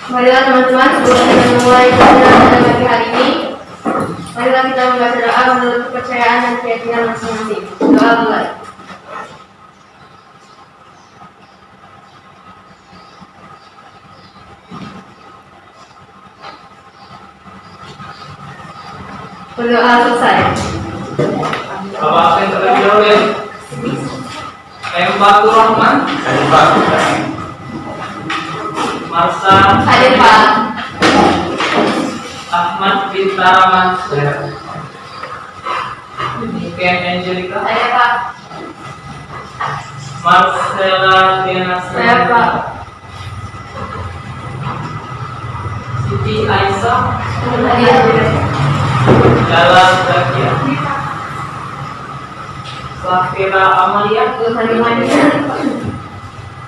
Marilah teman-teman, sebelum kita memulai pelajaran pada pagi hari ini, marilah kita membaca doa menurut kepercayaan dan keyakinan masing-masing. Doa mulai. Berdoa selesai. Bapak yang terlebih dahulu ya. Batur Rahman. Hadir Pak. Marsa. Hadir Pak. Ahmad Bintara Mansur. Niken Angelica. Saya Pak. Marcella Diana. Saya Pak. Siti Aisyah. Hadir. Jalan Zakia. Safira Amalia.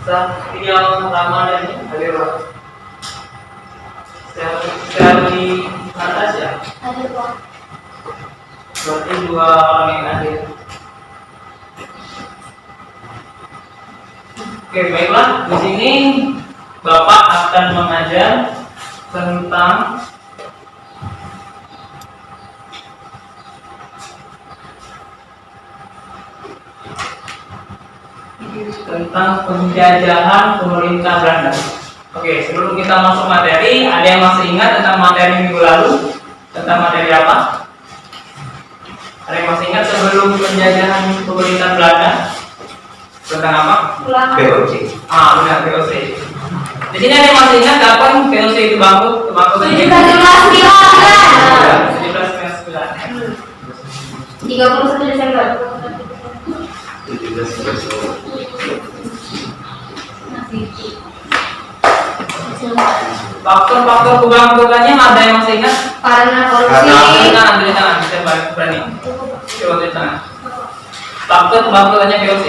Safira Ramadhani. Hadir Pak. Sekali Natasha. Hadir Pak. Berarti 2 orang yang hadir. Oke, baiklah. Di sini Bapak akan mengajar tentang penjajahan pemerintah Belanda. Oke, sebelum kita masuk materi, ada yang masih ingat tentang materi minggu lalu? Tentang materi apa? Ada yang masih ingat sebelum penjajahan pemerintah Belanda? Tentang apa? VOC. Benar, VOC. Di sini ada yang masih ingat kapan VOC itu bangkrut? 31 Desember. 17 Faktor-faktor kebangkrutannya ada yang masih ingat? Karena korupsi. Jangan, saya balik berani. Coba tulis tangan. Faktor kebangkrutannya VOC.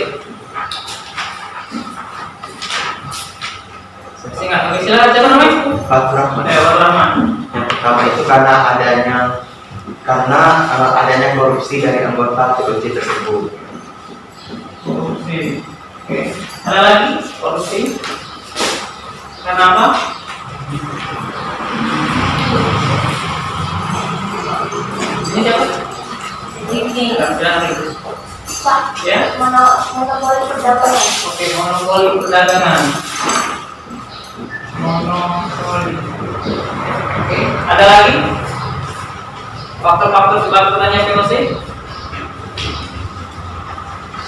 Ingat, oke, silakan, siapa namanya? Batur Rahman. Batur Rahman. Yang pertama itu karena adanya korupsi dari anggota VOC tersebut. Korupsi. Oke. Ada lagi korupsi. Kenapa? Ini siapa? Ini. Pak. Ya. Monopoli perdagangan. Oke, monopoli perdagangan. Monopoli. Oke. Ada lagi? Faktor-faktor kebangkrutannya VOC?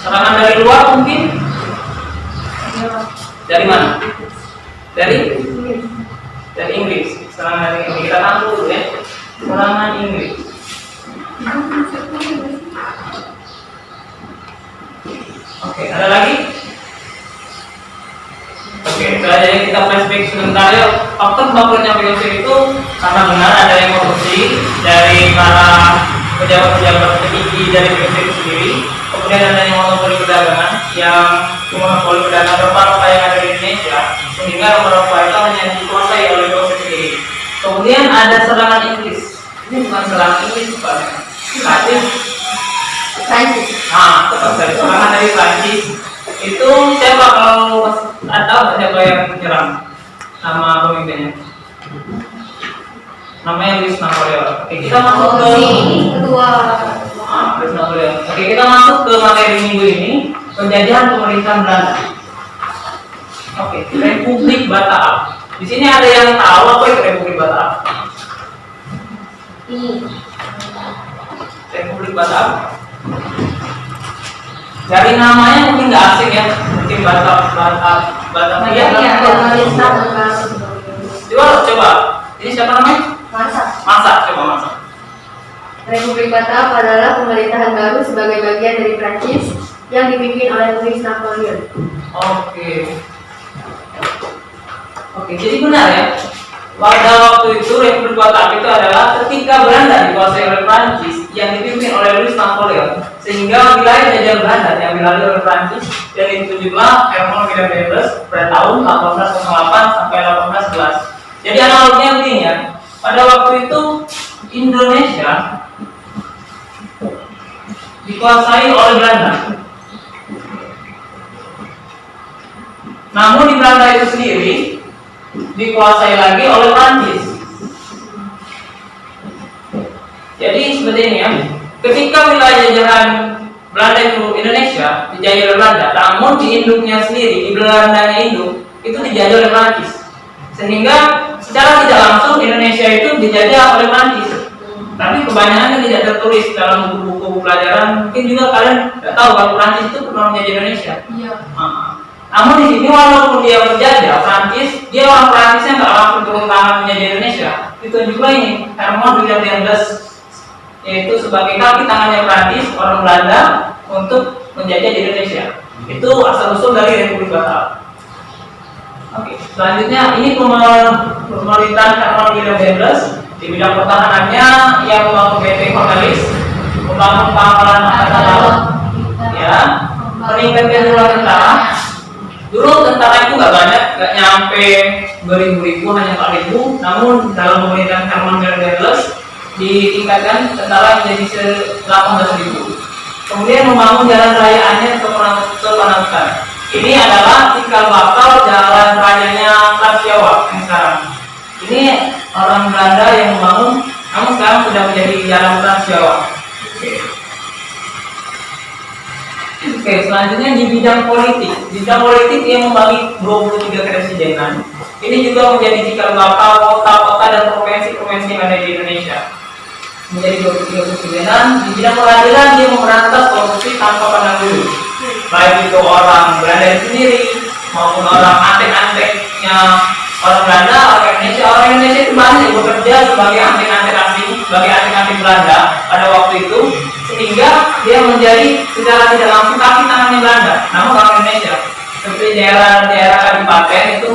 Serangan dari luar mungkin? Dari mana? Dari Inggris. Serangan dari Inggris. Kita tahu dulu ya. Serangan Inggris. Oke, ada lagi? Oke, jadi kita flashback sebentar ya. Faktor bangkrutnya VOC itu karena benar ada yang korupsi dari para pejabat-pejabat tertinggi dari VOC itu sendiri. Kemudian ada yang monopoli perdagangan, yang monopoli perdagangan rempah-rempah yang ada di Indonesia, sehingga rempah-rempah itu hanya dikuasai oleh VOC sendiri. Kemudian ada serangan Inggris. Ini bukan serangan Inggris, bukan. Tapi Prancis. tepat sekali, serangan dari Prancis. Itu siapa kalau ada siapa yang menyerang? Nama pemimpinnya? Namanya Louis Napoleon. Oke, kita masuk ke kedua. Louis Napoleon. Oke, kita masuk ke materi minggu ini, penjajahan pemerintahan Belanda. Oke, Republik Bataan. Di sini ada yang tahu apa itu Republik Bataan? Ini. Republik Bataan. Dari namanya mungkin nggak asing ya, mungkin Batam ya. Coba, ini siapa namanya? Masa, coba Masa. Republik Batam adalah pemerintahan baru sebagai bagian dari Prancis yang dipimpin oleh Louis Napoleon. Oke, jadi benar ya. Pada waktu itu Republik Batam itu adalah ketika Belanda dikuasai oleh Prancis yang dipimpin oleh Louis Napoleon, sehingga wilayah jajah Belanda yang dilalui oleh Prancis dan ditunjuklah Herman Willem pada tahun 1808 sampai 1811. Jadi analoginya begini ya. Pada waktu itu Indonesia dikuasai oleh Belanda. Namun di Belanda itu sendiri dikuasai lagi oleh Prancis. Jadi seperti ini ya. Ketika wilayah jajahan Belanda itu Indonesia dijajah oleh Belanda, namun di induknya sendiri, di Belandanya induk itu dijajah oleh Prancis. Sehingga secara tidak langsung Indonesia itu dijajah oleh Prancis. Tapi kebanyakan tidak tertulis dalam buku-buku pelajaran. Mungkin juga kalian tidak tahu kalau Prancis itu pernah menjajah Indonesia. Iya. Namun di sini walaupun dia menjajah Prancis, dia orang Prancisnya nggak langsung turun tangan menjajah Indonesia. Itu juga ini Herman William Daendels, yaitu sebagai kaki tangannya Prancis orang Belanda untuk menjajah di Indonesia. Itu asal usul dari Republik Batak. Oke, selanjutnya ini pemerintahan Herman William Daendels. Di bidang pertahanannya ia membangun benteng Cornelis, membangun pangkalan angkatan laut, ya, meningkatkan jumlah tentara. Dulu tentara itu nggak banyak, nggak nyampe beribu-ribu, hanya 4.000. Namun dalam pemerintahan Herman William Daendels ditingkatkan tentara menjadi 18.000. Kemudian membangun jalan raya Anyer ke Panakukang. Ini adalah cikal bakal jalan rayanya Trans Jawa yang sekarang. Ini orang Belanda yang membangun, namun sekarang sudah menjadi jalan Trans Jawa. Oke, selanjutnya di bidang politik. Di bidang politik ia membagi 23 kepresidenan. Ini juga menjadi cikal bakal kota-kota dan provinsi-provinsi yang ada di Indonesia. Menjadi 23 kepresidenan. Di bidang peradilan dia memberantas korupsi tanpa pandang bulu. Baik itu orang Belanda sendiri maupun orang antek-anteknya orang Belanda, orang Indonesia itu banyak bekerja sebagai antek-antek asing, sebagai antek-antek Belanda pada waktu itu, sehingga dia menjadi secara tidak langsung kaki tangannya Belanda. Namun orang Indonesia, seperti daerah Kadipaten itu,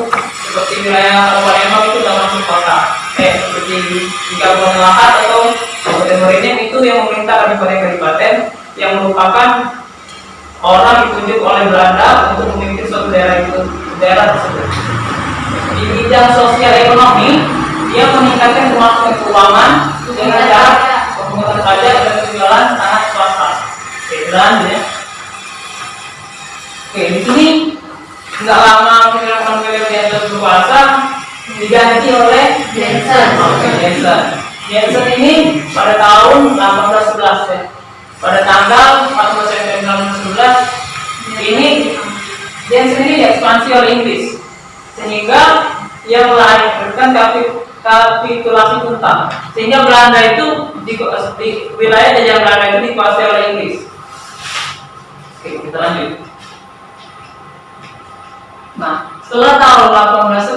seperti wilayah Kabupaten Lembang itu sudah masuk kota. Seperti di Kabupaten Lahat atau Kabupaten Morenin itu yang memerintah Kadipaten yang merupakan orang ditunjuk oleh Belanda untuk memimpin suatu daerah tersebut. Di bidang sosial ekonomi, dia meningkatkan kemampuan keuangan dengan cara pemungutan pajak dan penjualan tanah swasta. Oke, selanjutnya. Oke, di sini nggak lama Herman William Daendels berkuasa, diganti oleh Jensen. Jensen ini pada tahun 1811 ya. Pada tanggal 14 September 1911 ini Jensen ini diekspansi oleh Inggris, sehingga ia melahirkan kapitulasi Punta, sehingga Belanda itu di wilayah jajahan Belanda itu dikuasai oleh Inggris. Oke, kita lanjut. Nah, setelah tahun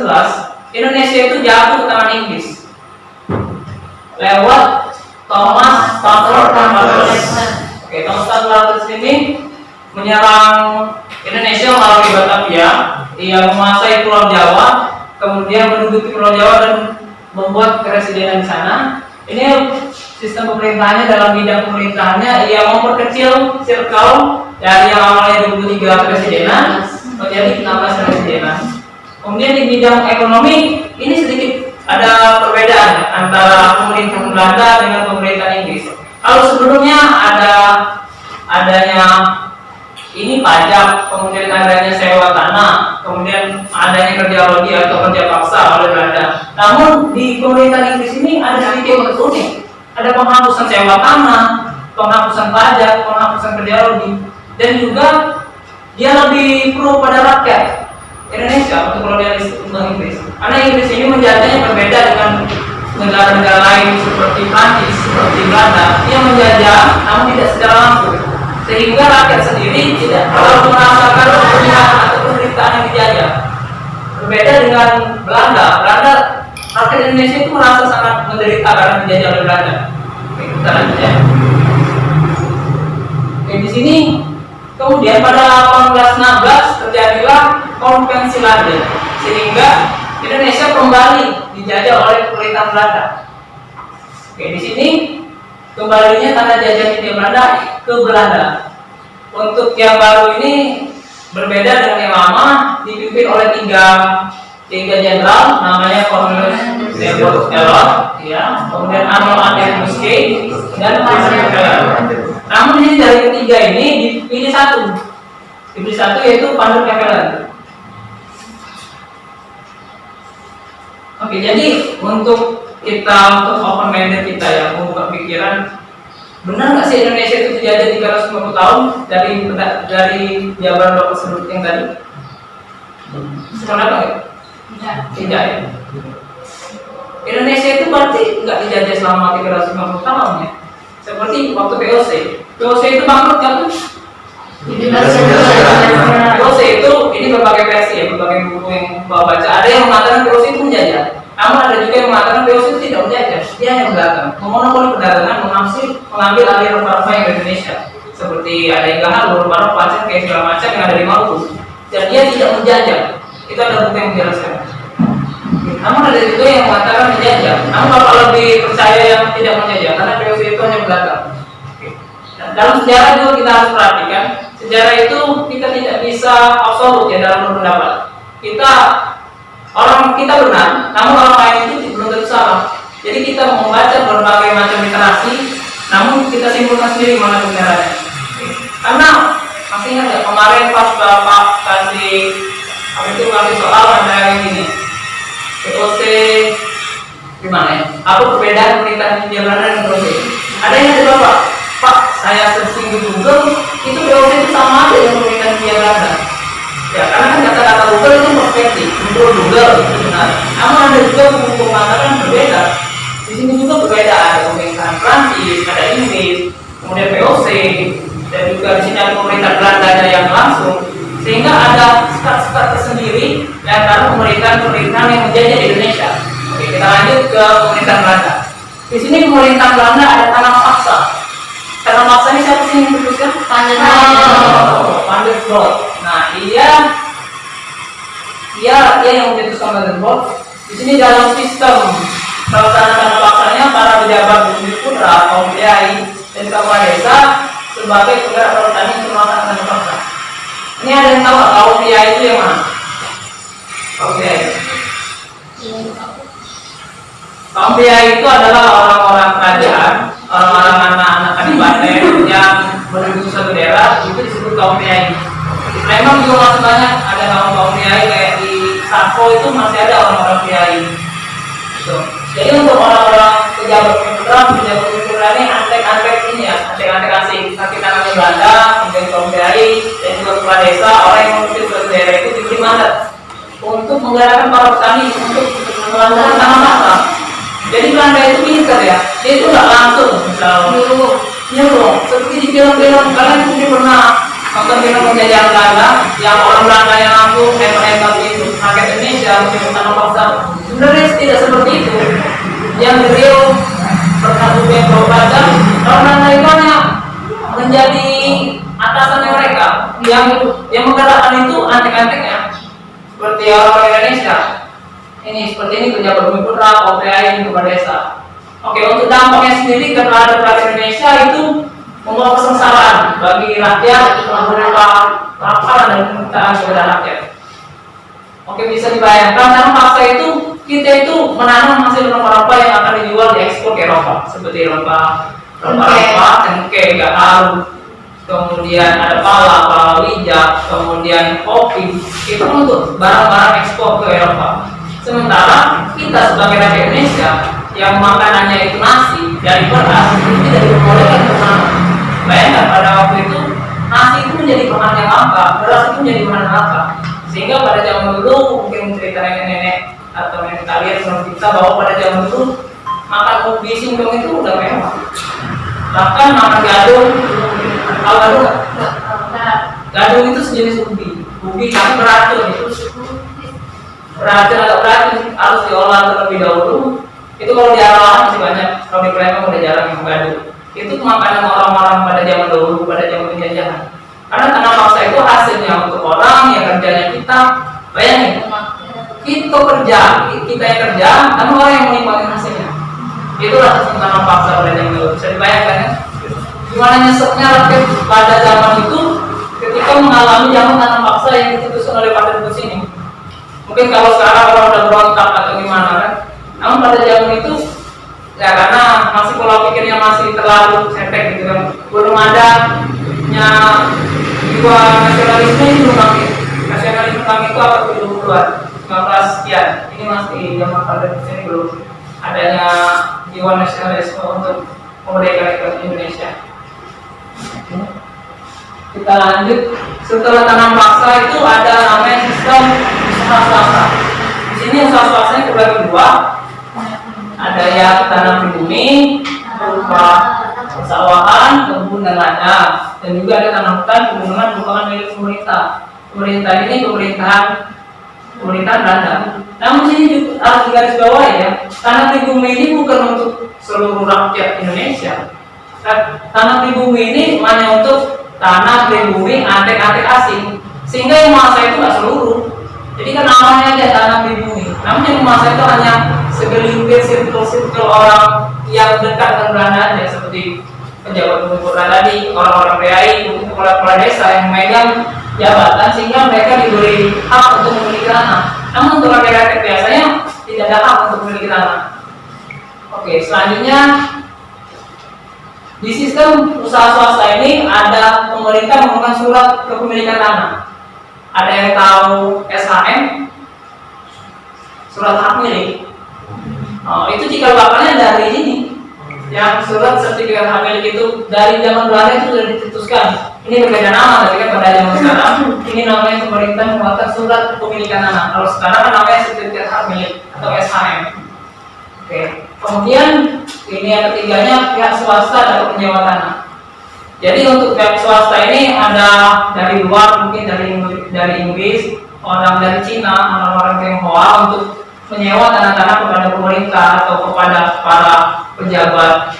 1811 Indonesia itu jatuh ke tangan Inggris lewat Thomas Stafford Raffles. Oke, Thomas Stafford Raffles ini menyerang Indonesia melalui Batavia. Ia menguasai Pulau Jawa, kemudian menduduki Pulau Jawa dan membuat kepresidenan di sana. Ini sistem pemerintahannya. Dalam bidang pemerintahannya ia memperkecil circle dari yang awalnya 23 kepresidenan menjadi 16 kepresidenan. Kemudian di bidang ekonomi ini sedikit ada perbedaan antara pemerintahan Belanda dengan pemerintahan Inggris. Kalau sebelumnya adanya ini pajak, kemudian adanya sewa tanah, kemudian adanya kerja lodi atau kerja paksa oleh Belanda. Namun di pemerintahan Inggris ini ada sedikit unik. Ada penghapusan sewa tanah, penghapusan pajak, penghapusan kerja lodi, dan juga dia lebih pro pada rakyat Indonesia untuk kolonialis untuk Inggris. Karena Inggris ini menjajahnya berbeda dengan negara-negara lain seperti Prancis, seperti Belanda. Dia menjajah, namun tidak secara langsung, sehingga rakyat sendiri tidak terlalu merasakan pemilihan atau penderitaan yang dijajah. Berbeda dengan Belanda, rakyat Indonesia itu merasa sangat menderita karena dijajah oleh Belanda. Oke, kita lanjut ya. Oke, di sini kemudian pada 1816 terjadilah Konvensi Landen, sehingga Indonesia kembali dijajah oleh pemerintahan Belanda. Oke, di sini kembalinya tanah jajah Hindia Belanda ke Belanda. Untuk yang baru ini berbeda dengan yang lama, dipimpin oleh tiga jenderal, namanya Cornelius Elot, ya, kemudian Arnold André Musquet dan Christopher Namun ini dari tiga ini dipilih satu. Dipilih satu yaitu Pandu Kevelan. Oke, jadi untuk open minded kita ya, membuka pikiran, benar nggak sih Indonesia itu terjadi 350 tahun dari jawaban Bapak sebut yang tadi? Sebenarnya apa ya? Tidak ya. Indonesia itu berarti nggak dijajah selama 350 tahun ya. Seperti waktu POC. POC itu bangkrut kan? POC itu ini berbagai versi ya, berbagai buku yang bawa baca. Ada yang mengatakan POC itu menjajah. Namun ada juga yang mengatakan POC itu tidak menjajah. Dia hanya berdagang, memonopoli perdagangan, mengambil alih rempah-rempah yang di Indonesia. Seperti ada yang gahal, rempah-rempah macam kayak segala macam yang ada di Maluku. Dan dia tidak menjajah. Itu ada buku yang menjelaskan. Namun ada juga yang mengatakan menjajah. Namun Bapak lebih percaya yang tidak menjajah karena POC itu hanya berdagang. Nah, dalam sejarah juga kita harus perhatikan. Sejarah itu kita tidak bisa absolut ya dalam berpendapat. Kita benar, namun orang lain itu belum tentu salah. Jadi kita membaca berbagai macam literasi, namun kita simpulkan sendiri mana kebenarannya. Karena masih ingat nggak kemarin pas Bapak kasih soal ada yang ini POC gimana ya? Apa perbedaan pemerintahan Hindia Belanda dan POC? Ada yang ada Bapak, Pak, saya searching di Google, itu POC itu sama aja dengan pemerintahan Hindia Belanda. Ya, karena kan kata-kata Google itu perspektif, menurut Google itu benar. Namun ada juga buku mengatakan berbeda. Di sini juga berbeda, ada pemerintahan Prancis, ada Inggris, kemudian POC, dan juga di sini ada pemerintah Belanda yang langsung. Sehingga ada sekat-sekat tersendiri antara pemerintahan-pemerintahan yang menjajah di Indonesia. Oke, kita lanjut ke pemerintahan Belanda. Di sini pemerintahan Belanda ada tanah paksa. Tanah paksa ini siapa sih yang memutuskan? Vandenborg. Nah, dia yang memutuskan Vandenborg. Di sini dalam sistem pelaksanaan tanah paksanya para pejabat bumi putra, kaum kiai, dan kepala desa sebagai penggerak pertanian untuk melaksanakan tanah paksa. Ini ada yang tahu kaum kiai itu yang mana? Kaum kiai. Kaum kiai itu adalah orang-orang kerajaan, orang-orang anak-anak kadipaten yang menuju suatu daerah, itu disebut kaum kiai. Memang juga masih banyak ada kaum kiai kayak di Sako itu masih ada orang-orang kiai. Gitu. Jadi untuk orang-orang pejabat pemerintahan ini antek-antek ini ya, antek-antek asing, kaki tangannya Belanda, kemudian kaum kiai dan juga kepala desa, orang yang memimpin suatu daerah itu diberi mandat untuk menggerakkan para petani untuk melakukan tanam paksa. Jadi Belanda itu pintar ya, dia itu nggak langsung nyuruh. Seperti di film-film kalian mungkin pernah nonton film penjajahan Belanda, yang orang Belanda yang langsung hebat-hebat itu rakyat Indonesia mungkin tanam paksa. Sebenarnya tidak seperti itu. Yang beliau pernah punya baca, orang Belanda itu hanya menjadi atasannya mereka, yang menggerakkan itu antek-anteknya seperti orang Indonesia. Ini seperti ini pejabat bumi putra, kaum kiai, kepala desa. Oke, untuk dampaknya sendiri terhadap rakyat Indonesia itu membawa kesengsaraan bagi rakyat berupa kelaparan dan penderitaan kepada rakyat. Oke, bisa dibayangkan tanam paksa itu kita itu menanam hasil rempah-rempah yang akan dijual di ekspor ke Eropa, seperti rempah-rempah, cengkeh, gaharu, kemudian ada pala wijak, kemudian kopi. Itu untuk barang-barang ekspor ke Eropa. Sementara kita sebagai rakyat Indonesia yang makanannya itu nasi dari beras itu tidak diperbolehkan untuk menanam. Bayangkan pada waktu itu nasi itu menjadi bahan yang langka, beras itu menjadi bahan yang langka. Sehingga pada zaman dulu mungkin cerita nenek-nenek atau nenek kalian sebelum kita bahwa pada zaman dulu makan ubi singkong itu udah mewah. Bahkan makan gadung, tahu gadung nggak? Gadung itu sejenis ubi kan beracun itu. Beracun atau beracun harus diolah terlebih dahulu. Itu kalau di Arawan masih banyak, kalau di Palembang udah jarang yang gadung. Itu makanan orang-orang pada zaman dahulu, pada zaman penjajahan. Karena tanah paksa itu hasilnya untuk orang yang kerjanya kita. Bayangin, kita yang kerja, namun orang yang menikmati hasilnya. Itulah tanah paksa pada zaman dahulu. Bisa dibayangkan ya? Gimana nyeseknya rakyat pada zaman itu ketika mengalami zaman tanah paksa yang diputuskan oleh partai Bus ini. Mungkin kalau sekarang orang udah berontak atau gimana kan, namun pada zaman itu ya karena masih pola pikirnya masih terlalu cetek gitu kan, belum ada jiwa nasionalisme ini belum bangkit. Nasionalisme kami itu abad ke-20-an, 15 sekian. Ini masih zaman pada ini belum adanya jiwa nasionalisme untuk memerdekakan Indonesia. Kita lanjut. Setelah tanam paksa itu ada namanya sistem usaha swasta. Di sini usaha swastanya terbagi dua. Ada yang tanam pribumi berupa persawahan, kebun dan ladang, dan juga ada tanam hutan pegunungan merupakan milik pemerintah. Pemerintah ini pemerintahan Belanda. Namun sini juga harus digarisbawahi ya, tanah pribumi ini bukan untuk seluruh rakyat Indonesia. Tanah pribumi ini hanya untuk tanah pribumi antek-antek asing, sehingga yang menguasai itu nggak seluruh. Jadi kan namanya aja tanah pribumi, namun yang menguasai itu hanya segelintir sirkel orang yang dekat dengan Belanda aja, seperti pejabat gubernur tadi, orang-orang priai, mungkin kepala desa yang memegang jabatan, sehingga mereka diberi hak untuk memiliki tanah. Namun untuk rakyat biasanya tidak ada hak untuk memiliki tanah. Oke, selanjutnya di sistem usaha swasta ini ada pemerintah mengeluarkan surat kepemilikan tanah. Ada yang tahu SHM, surat hak milik. Itu cikal bakalnya dari ini. Yang surat sertifikat hak milik itu dari zaman Belanda itu sudah dicetuskan. Ini berbeda nama, tapi kan pada zaman sekarang ini namanya pemerintah mengeluarkan surat kepemilikan tanah. Kalau sekarang kan namanya sertifikat hak milik atau SHM. Oke. Kemudian ini yang ketiganya pihak swasta dapat menyewa tanah. Jadi untuk pihak swasta ini ada dari luar, mungkin dari Inggris, orang dari Cina, orang-orang Tionghoa untuk menyewa tanah-tanah kepada pemerintah atau kepada para pejabat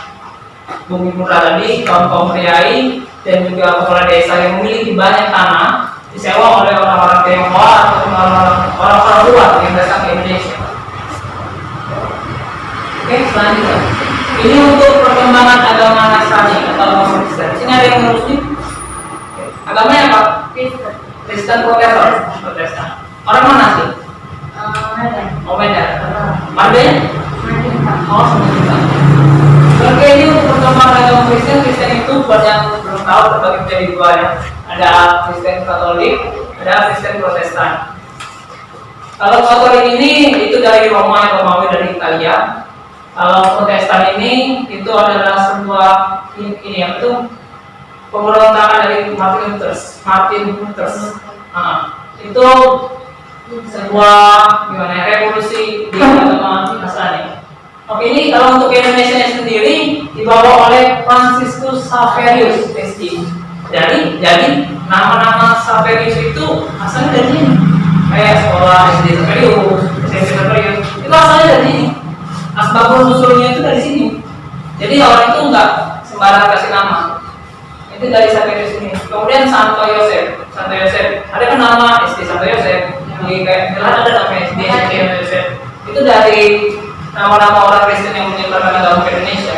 bumi putra tadi, kaum priai dan juga kepala desa yang memiliki banyak tanah disewa oleh orang-orang Tionghoa atau orang-orang luar yang datang ke Indonesia. Oke, selanjutnya. Ini untuk perkembangan agama Nasrani atau agama Kristen. Sini ada yang menerusnya. Agamanya apa? Kristen Protestan. Orang mana sih? Oh, Medan. Mandanya? Oh, Sumatera. Oke, ini untuk perkembangan agama Kristen itu buat yang belum tahu terbagi menjadi dua ya. Ada Kristen Katolik, ada Kristen Protestan. Kalau Katolik ini itu dari Roma atau Romawi dari Italia. Kalau Protestan ini itu adalah sebuah ini yang itu pemberontakan dari Martin Luther. Itu sebuah revolusi di agama Nasrani. Oke, ini kalau untuk Indonesia sendiri dibawa oleh Franciscus Xaverius SD. Jadi nama-nama Xaverius itu asalnya dari sini. Kayak sekolah SD Xaverius, SMP Xaverius, itu asalnya dari sini. Asbabun nusulnya itu dari sini. Jadi orang itu enggak sembarang kasih nama. Itu dari Xaverius ini. Kemudian Santo Yosef. Ada kan nama SD Santo Yosef. Di kayak ada namanya SD Santo Yosef. Itu dari nama-nama orang Kristen yang menyebarkan agama ke Indonesia.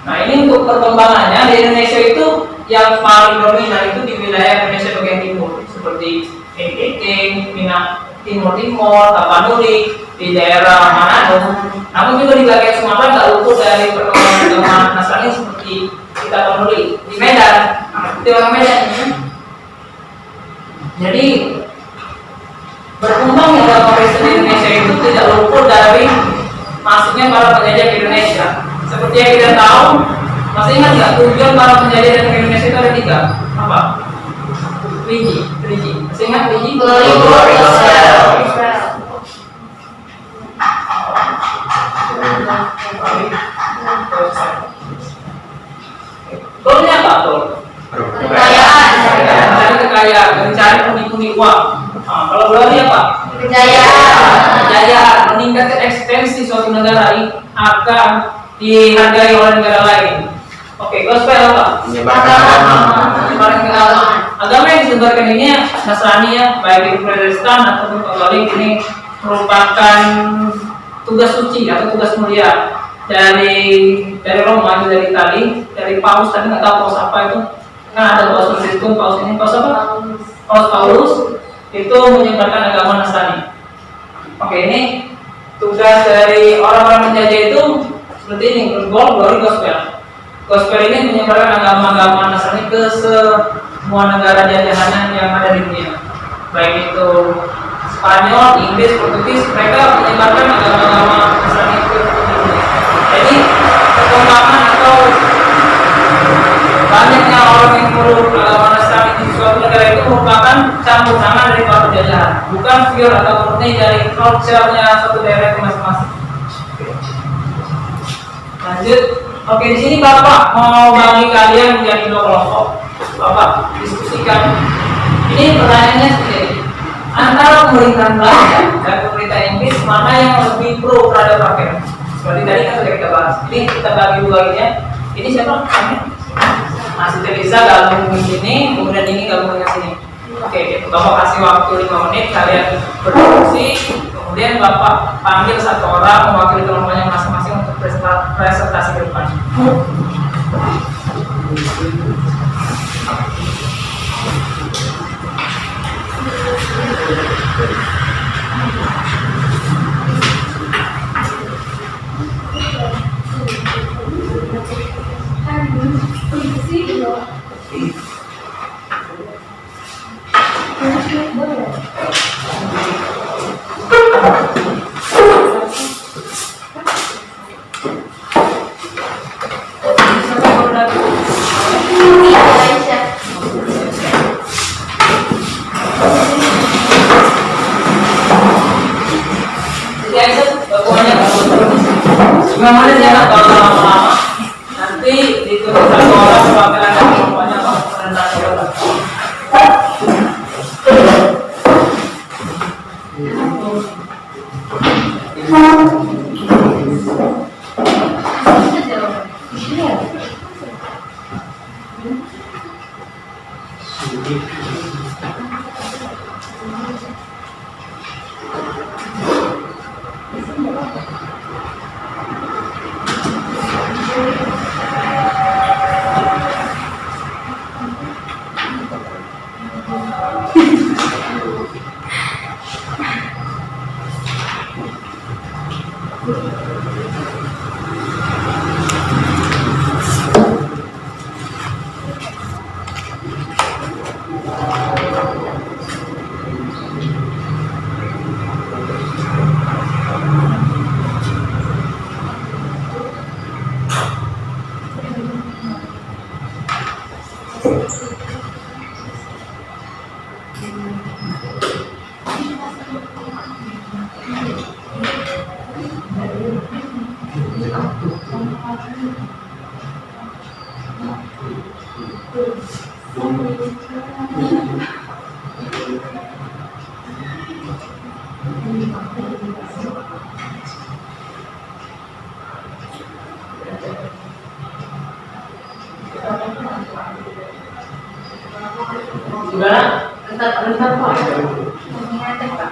Nah, ini untuk perkembangannya di Indonesia itu yang paling dominan itu di wilayah Indonesia bagian timur, seperti NTT, Timur, Tapanuli, di daerah Manado. Namun juga di bagian Sumatera tak luput dari perkembangan agama Nasrani seperti di Tapanuli, di Medan. Itu orang Medan ini. Jadi berkembang agama Kristen di Indonesia itu tidak luput dari masuknya para penjajah ke Indonesia. Seperti yang kita tahu, masih ingat nggak tujuan para penjajah datang ke Indonesia itu ada 3? Apa? Religi. Masih ingat religi? Goalnya apa tuh? Kekayaan, mencari pundi-pundi uang. Kalau glory apa? Kejayaan, meningkatkan eksistensi suatu negara akan dihargai oleh negara lain. Oke, gospel apa? Menyebarkan agama. Menyebarkan agama. Agama yang disebarkan ini Nasrani ya, baik di Protestan ataupun Katolik, ini merupakan tugas suci atau tugas mulia dari Roma, itu dari Itali, dari Paus tadi nggak tahu Paus apa itu. Kan ada Paus Franciscus, Paus ini Paus apa? Paus itu menyebarkan agama Nasrani. Oke, ini tugas dari orang-orang penjajah itu seperti ini, glory gospel. Gospel ini menyebarkan agama-agama Nasrani ke semua negara jajahan yang ada di dunia, baik itu Spanyol, Inggris, Portugis, mereka menyebarkan agama-agama Nasrani itu ke dunia. Jadi perkembangan atau banyaknya orang yang meluk agama Nasrani di suatu negara itu merupakan campur tangan dari para penjajahan, bukan pure atau murni dari culture-nya satu daerah itu masing-masing. Lanjut, oke, di sini Bapak mau bagi kalian menjadi 2 kelompok. Bapak diskusikan. Ini pertanyaannya seperti ini. Antara pemerintahan Belanda dan pemerintah Inggris, mana yang lebih pro terhadap rakyat? Seperti tadi kan sudah kita bahas. Ini kita bagi 2 ini ya. Ini siapa? Kami. Masih Teresa gabung di sini, kemudian ini gabung di sini. Oke, Bapak kasih waktu 5 menit kalian berdiskusi. Kemudian Bapak panggil 1 orang mewakili kelompoknya masing-masing untuk presentasi ke depan. Gimana jangan kalau lama-lama nanti ditulis 1 orang perwakilan dari kelompoknya Pak presentasi orang. Gimana? Bentar Pak. Mengingatkan Pak.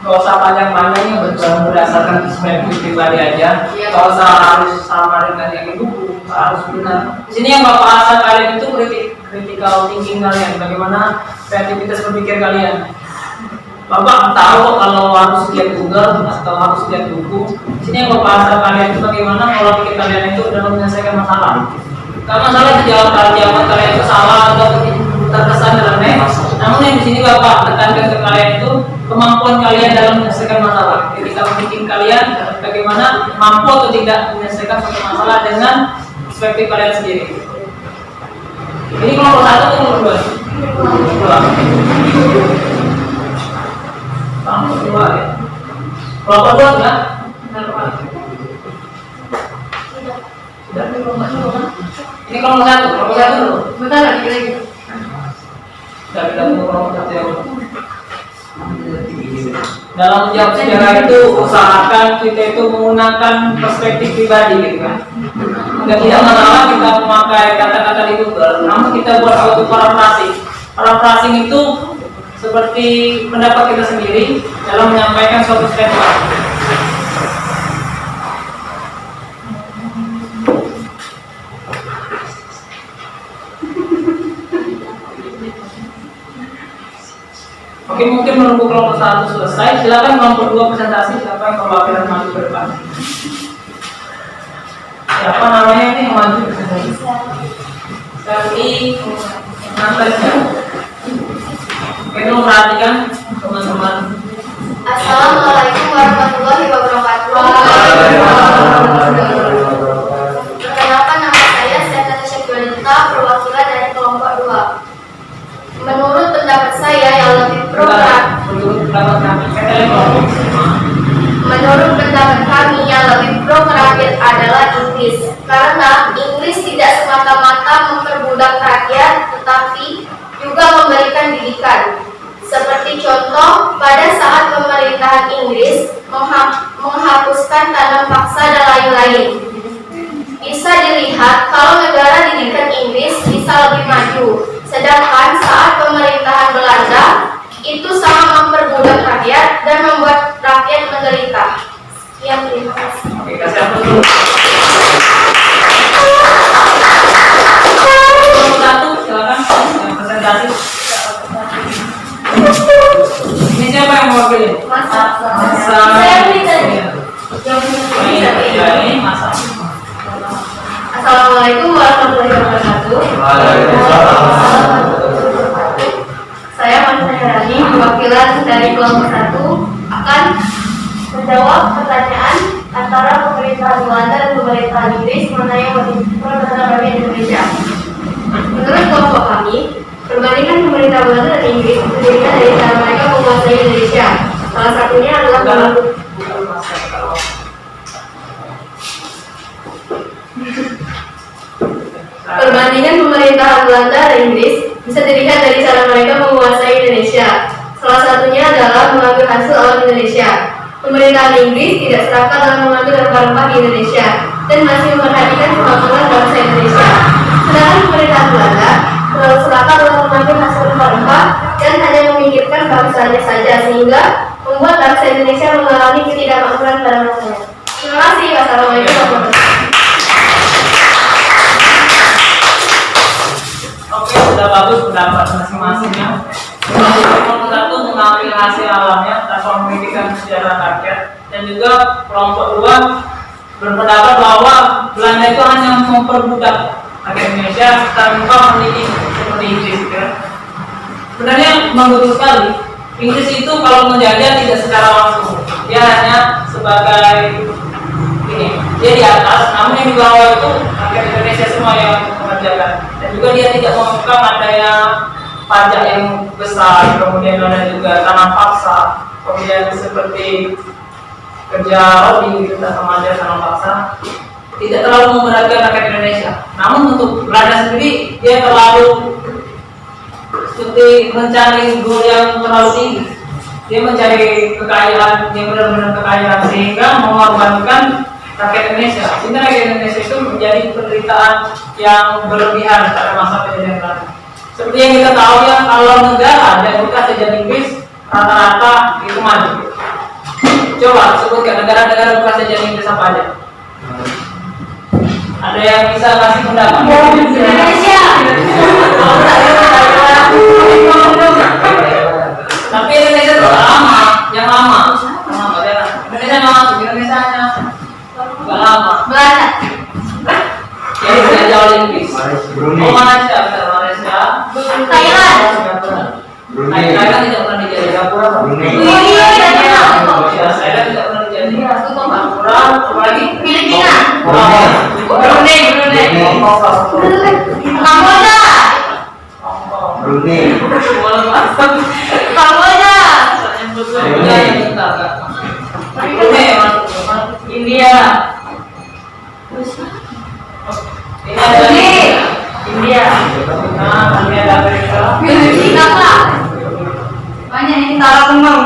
Gak usah panjang-panjangnya, berdasarkan perspektif pribadi aja. Gak usah harus sama dengan yang ibu, harus benar. Di sini yang Bapak asal kalian itu critical thinking kalian, bagaimana kreativitas berpikir kalian. Bapak tahu kalau harus lihat Google atau harus lihat buku. Di sini yang Bapak asal kalian itu bagaimana pola pikir kalian itu dalam menyelesaikan masalah. Kalau masalah di jawaban kalian itu salah atau terkesan remeh, namun yang di sini Bapak tekankan ke kalian itu kemampuan kalian dalam menyelesaikan masalah. Ketika berpikir kalian bagaimana mampu atau tidak menyelesaikan suatu masalah dengan perspektif kalian sendiri. Ini kelompok 1 atau kelompok 2? Kelompok 2 ya. Kelompok 2 enggak? Sudah. Ini kelompok 1, kelompok 1 dulu. Bentar lagi. Sudah kita tunggu kelompok 1 ya. Dalam menjawab sejarah itu usahakan kita itu menggunakan perspektif pribadi gitu kan. Enggak tidak masalah kita memakai kata-kata di Google, namun kita buat suatu paraphrasing. Paraphrasing itu seperti pendapat kita sendiri dalam menyampaikan suatu statement. Oke, mungkin menunggu kelompok 1 selesai. Silakan kelompok 2 presentasi. Siapa yang perwakilan maju ke depan? Siapa namanya ini yang maju presentasi? Tapi Natasha. Oke, dulu perhatikan teman-teman. Assalamualaikum warahmatullahi wabarakatuh. Perkenalkan, nama saya Natasha Fiorita, perwakilan dari kelompok 2. Menurut pendapat saya yang lebih Menurut pendapat kami yang lebih pro kerakyat adalah Inggris, karena Inggris tidak semata-mata memperbudak rakyat, tetapi juga memberikan didikan. Seperti contoh, pada saat pemerintahan Inggris menghapuskan tanam paksa dan lain-lain. Bisa dilihat kalau negara didikan Inggris bisa lebih maju. Sedangkan saat pemerintahan Belanda itu sangat memperbudak rakyat dan membuat rakyat menderita. Ya, terima kasih. Oke, kasih apa dulu? Satu, silakan yang presentasi. Ini siapa yang mewakili? Masa. Saya Ini Masa. Assalamualaikum warahmatullahi wabarakatuh. Saya Masa Herani, perwakilan dari kelompok 1 akan menjawab pertanyaan antara pemerintahan Belanda dan pemerintahan Inggris mengenai Perdana Menteri Indonesia. Menurut kelompok kami, perbandingan pemerintah Belanda dan Inggris didirikan dari cara mereka menguasai Indonesia. Salah satunya adalah perbandingan pemerintahan Belanda dan Inggris bisa dilihat dari cara mereka menguasai Indonesia. Salah satunya adalah mengambil hasil alam Indonesia. Pemerintahan Inggris tidak serakah dalam mengambil rempah-rempah di Indonesia dan masih memperhatikan kemampuan bangsa Indonesia. Sedangkan pemerintahan Belanda terlalu serakah dalam mengambil hasil rempah-rempah dan hanya memikirkan bangsanya saja, sehingga membuat bangsa Indonesia mengalami ketidakmakmuran pada masanya. Terima kasih. Wassalamualaikum warahmatullahi wabarakatuh. Oke, sudah bagus pendapat masing-masingnya. Kelompok 1 mengambil hasil alamnya tanpa memikirkan sejarah rakyat, dan juga kelompok 2 berpendapat bahwa Belanda itu hanya memperbudak rakyat Indonesia tanpa mendidik seperti Inggris. Sebenarnya memang sekali. Inggris itu kalau menjajah tidak secara langsung, dia hanya sebagai ini, dia di atas, namun yang di bawah itu rakyat Indonesia semua yang mengerjakan. Dan juga dia tidak mengungkap adanya pajak yang besar, kemudian ada juga tanam paksa, kemudian seperti kerja lobby gitu, sama aja tanam paksa, tidak terlalu memberatkan rakyat Indonesia. Namun untuk Belanda sendiri, dia terlalu seperti mencari goal yang terlalu tinggi. Dia mencari kekayaan yang benar-benar kekayaan, sehingga mengorbankan rakyat Indonesia. Sehingga rakyat Indonesia itu menjadi penderitaan yang berlebihan pada masa penjajahan Belanda. Seperti yang kita tahu ya, kalau negara dan bekas jajahan Inggris rata-rata itu maju. Coba sebutkan negara-negara bekas jajahan Inggris apa aja? Ada yang bisa kasih pendapat? Indonesia. Tapi Indonesia itu lama, yang lama. Indonesia nggak masuk, Indonesia hanya nggak lama. Belanda. Yang dijajah oleh Inggris. Brunei. Oh, Malaysia, benar, Malaysia. Thailand. Thailand tidak pernah dijajah. Brunei. Thailand tidak pernah dijajah. Singapura, apa lagi? Filipina. Brunei. Kamboja. Brunei. Boleh masuk. Kamu aja. Yang betul yang bentar Kak. Brunei masuk. India. Ini ada India. Nah, ini ada Amerika. Cina Kak. Banyak ini taruh kembang.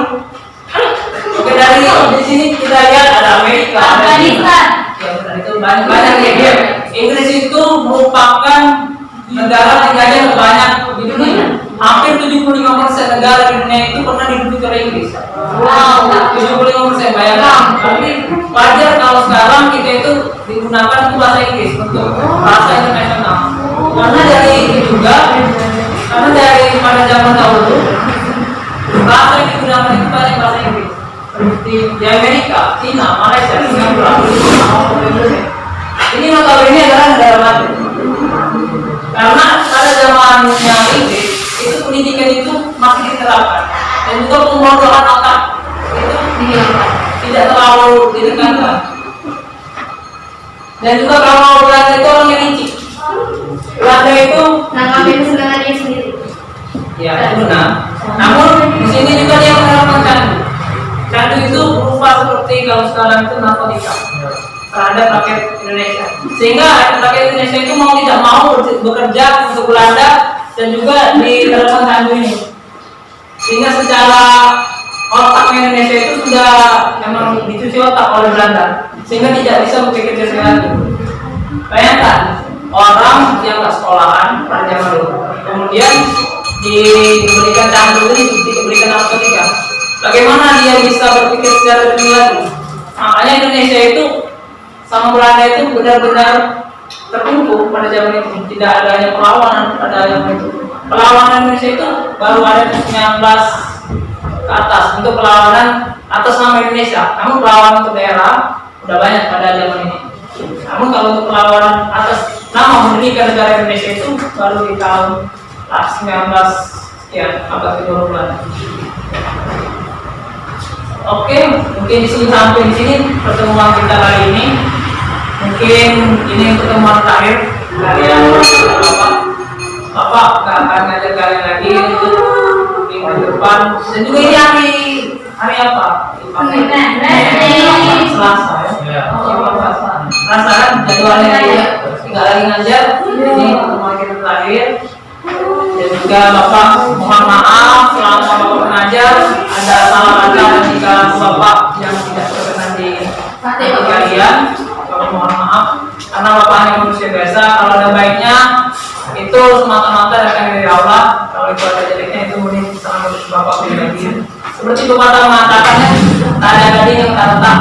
Oke, dari di sini kita lihat ada Amerika, ada Afghanistan. Ya, benar, itu banyak ya dia. Inggris itu merupakan negara penjajah terbanyak di dunia. Hampir 75% negara di dunia itu pernah diduduki oleh Inggris. Wow. 75%, bayangkan. Tapi wajar kalau sekarang kita itu digunakan itu bahasa Inggris untuk bahasa internasional. Karena dari itu juga, karena dari pada zaman dahulu bahasa yang digunakan itu banyak bahasa Inggris. Seperti di Amerika, Cina, Malaysia, Singapura, ini notabene adalah negara maju. Karena pada zamannya Inggris itu pendidikan itu masih diterapkan dan juga pembodohan otak itu tidak terlalu ditekankan. Dan juga kalau Belanda itu orang yang licik. Belanda itu Nangkapin sebenarnya sendiri. ya itu benar. Namun di sini juga dia menerapkan candu. Candu itu berupa seperti kalau sekarang itu narkotika terhadap rakyat Indonesia. Sehingga rakyat Indonesia itu mau tidak mau bekerja untuk Belanda dan juga diterapkan candu ini. Sehingga secara otak Indonesia itu sudah memang dicuci otak oleh Belanda, sehingga tidak bisa berpikir jernih lagi. Bayangkan orang yang tak sekolahan pada zaman dulu, kemudian diberikan candu ini, diberikan narkotika. Bagaimana dia bisa berpikir secara jernih lagi? Makanya Indonesia itu sama Belanda itu benar-benar tertumpu pada zaman itu. Tidak adanya perlawanan pada zaman itu. Perlawanan Indonesia itu baru ada di 19 ke atas untuk perlawanan atas nama Indonesia. Namun perlawanan untuk daerah udah banyak pada zaman ini. Namun kalau untuk perlawanan atas nama mendirikan negara Indonesia itu baru di tahun 19 sekian abad ke-20. Oke, mungkin di sini sampai di sini pertemuan kita kali ini. Mungkin ini pertemuan terakhir kalian Bapak nggak akan ngajak kalian lagi untuk minggu depan. Dan juga ini hari apa? Selasa ya. Selasa kan jadwalnya dia tinggal lagi ngajar. Ini pertemuan kita terakhir. Dan juga Bapak mohon maaf selama Bapak mengajar ada salah kata jika Bapak yang tidak berkenan di hati kalian. Bapak mohon maaf karena Bapak hanya manusia biasa. Kalau ada baiknya itu semata-mata datang dari Allah. Kalau itu ada jeleknya itu mungkin sama Bapak pribadi. Seperti pepatah mengatakannya, tak ada gading yang tak retak